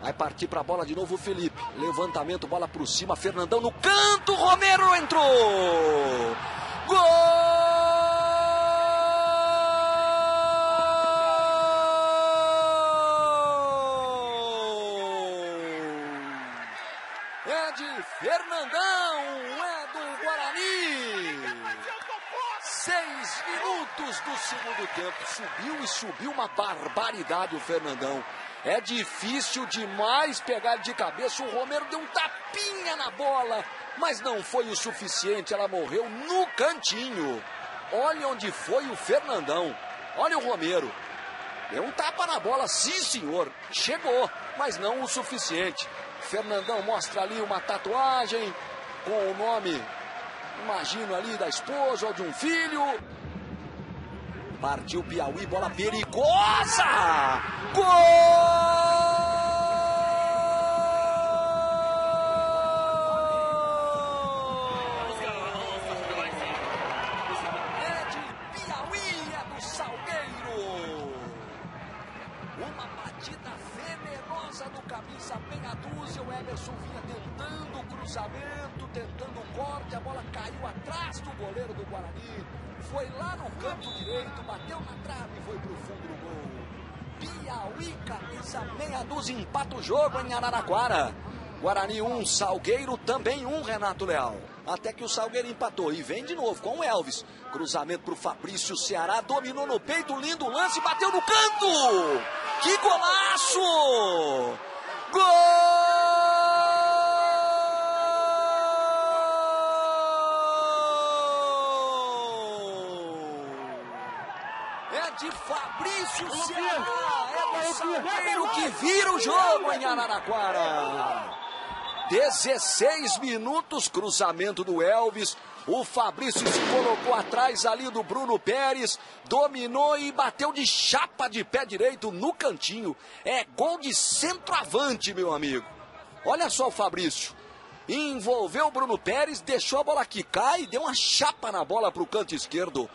Vai partir para a bola de novo o Felipe. Levantamento, bola para cima. Fernandão no canto. Romero entrou. Gol! É de Fernandão. É do Guarani. 6 minutos do segundo tempo. Subiu uma barbaridade o Fernandão. É difícil demais pegar de cabeça. O Romero deu um tapinha na bola, mas não foi o suficiente. Ela morreu no cantinho. Olha onde foi o Fernandão. Olha o Romero. Deu um tapa na bola, sim senhor. Chegou, mas não o suficiente. Fernandão mostra ali uma tatuagem com o nome, imagino ali, da esposa ou de um filho. Partiu Piauí, bola perigosa! Gol! É de Piauí, é do Salgueiro. Uma batida venenosa do camisa meia dúzia. O Emerson vinha tentando o cruzamento, tentando o corte. A bola caiu atrás do goleiro do Guarani. Foi lá no canto direito, bateu na trave e foi pro fundo do gol. Piauí, camisa meia dúzia, empata o jogo em Araraquara. Guarani 1, Salgueiro também 1, Renato Leal. Até que o Salgueiro empatou e vem de novo com o Elvis. Cruzamento pro Fabrício, Ceará dominou no peito, lindo lance, bateu no canto. Que golaço! Gol! É de Fabrício Ceará, é do Salgueiro que vira o jogo em Araraquara. 16 minutos, cruzamento do Elvis. O Fabrício se colocou atrás ali do Bruno Pérez, dominou e bateu de chapa de pé direito no cantinho. É gol de centroavante, meu amigo. Olha só o Fabrício. Envolveu o Bruno Pérez, deixou a bola quicar e deu uma chapa na bola para o canto esquerdo.